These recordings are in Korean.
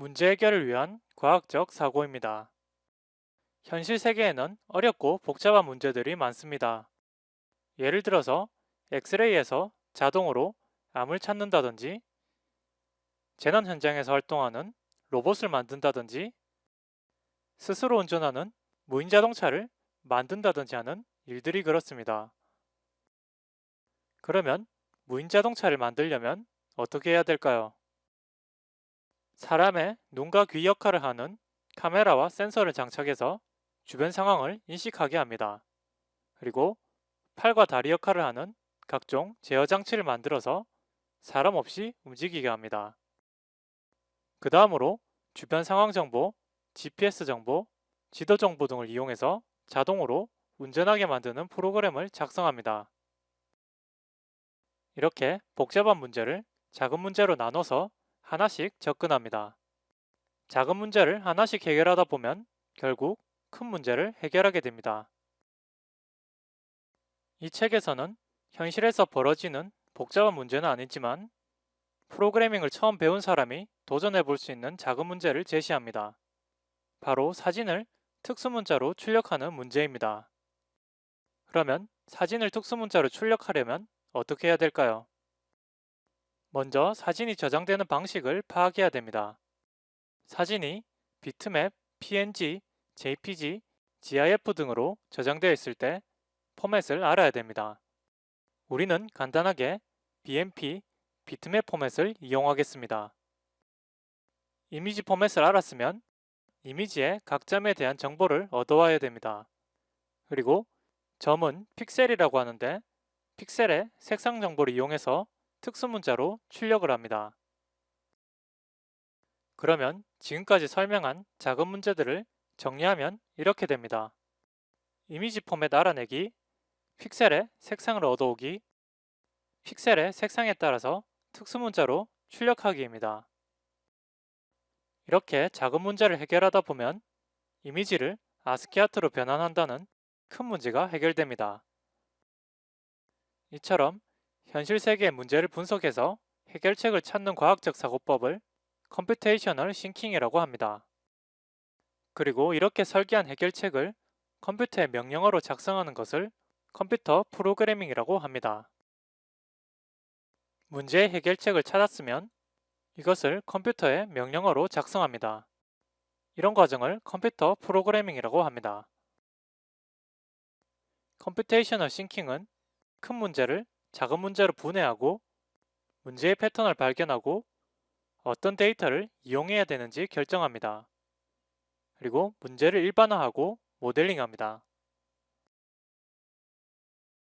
문제 해결을 위한 과학적 사고입니다. 현실 세계에는 어렵고 복잡한 문제들이 많습니다. 예를 들어서 엑스레이에서 자동으로 암을 찾는다든지, 재난 현장에서 활동하는 로봇을 만든다든지, 스스로 운전하는 무인 자동차를 만든다든지 하는 일들이 그렇습니다. 그러면 무인 자동차를 만들려면 어떻게 해야 될까요? 사람의 눈과 귀 역할을 하는 카메라와 센서를 장착해서 주변 상황을 인식하게 합니다. 그리고 팔과 다리 역할을 하는 각종 제어 장치를 만들어서 사람 없이 움직이게 합니다. 그 다음으로 주변 상황 정보, GPS 정보, 지도 정보 등을 이용해서 자동으로 운전하게 만드는 프로그램을 작성합니다. 이렇게 복잡한 문제를 작은 문제로 나눠서 하나씩 접근합니다. 작은 문제를 하나씩 해결하다 보면 결국 큰 문제를 해결하게 됩니다. 이 책에서는 현실에서 벌어지는 복잡한 문제는 아니지만 프로그래밍을 처음 배운 사람이 도전해 볼 수 있는 작은 문제를 제시합니다. 바로 사진을 특수문자로 출력하는 문제입니다. 그러면 사진을 특수문자로 출력하려면 어떻게 해야 될까요? 먼저 사진이 저장되는 방식을 파악해야 됩니다. 사진이 비트맵, PNG, JPG, GIF 등으로 저장되어 있을 때 포맷을 알아야 됩니다. 우리는 간단하게 BMP, 비트맵 포맷을 이용하겠습니다. 이미지 포맷을 알았으면 이미지의 각 점에 대한 정보를 얻어와야 됩니다. 그리고 점은 픽셀이라고 하는데 픽셀의 색상 정보를 이용해서 특수문자로 출력을 합니다. 그러면 지금까지 설명한 작은 문제들을 정리하면 이렇게 됩니다. 이미지 포맷 알아내기, 픽셀의 색상을 얻어오기, 픽셀의 색상에 따라서 특수문자로 출력하기입니다. 이렇게 작은 문제를 해결하다 보면 이미지를 아스키아트로 변환한다는 큰 문제가 해결됩니다. 이처럼 현실 세계의 문제를 분석해서 해결책을 찾는 과학적 사고법을 컴퓨테이셔널 싱킹이라고 합니다. 그리고 이렇게 설계한 해결책을 컴퓨터의 명령어로 작성하는 것을 컴퓨터 프로그래밍이라고 합니다. 문제의 해결책을 찾았으면 이것을 컴퓨터의 명령어로 작성합니다. 이런 과정을 컴퓨터 프로그래밍이라고 합니다. 컴퓨테이셔널 싱킹은 큰 문제를 작은 문제로 분해하고 문제의 패턴을 발견하고 어떤 데이터를 이용해야 되는지 결정합니다. 그리고 문제를 일반화하고 모델링합니다.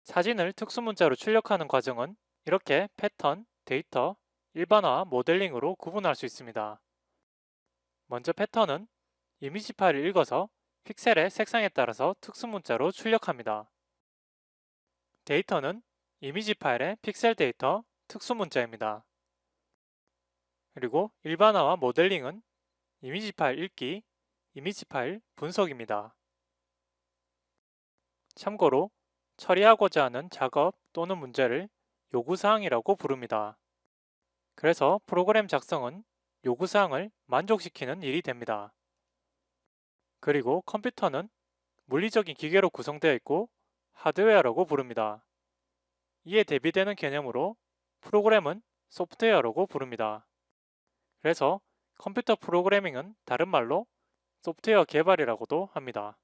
사진을 특수문자로 출력하는 과정은 이렇게 패턴, 데이터, 일반화, 모델링으로 구분할 수 있습니다. 먼저 패턴은 이미지 파일을 읽어서 픽셀의 색상에 따라서 특수문자로 출력합니다. 데이터는 이미지 파일의 픽셀 데이터, 특수문자입니다. 그리고 일반화와 모델링은 이미지 파일 읽기, 이미지 파일 분석입니다. 참고로 처리하고자 하는 작업 또는 문제를 요구사항이라고 부릅니다. 그래서 프로그램 작성은 요구사항을 만족시키는 일이 됩니다. 그리고 컴퓨터는 물리적인 기계로 구성되어 있고 하드웨어라고 부릅니다. 이에 대비되는 개념으로 프로그램은 소프트웨어라고 부릅니다. 그래서 컴퓨터 프로그래밍은 다른 말로 소프트웨어 개발이라고도 합니다.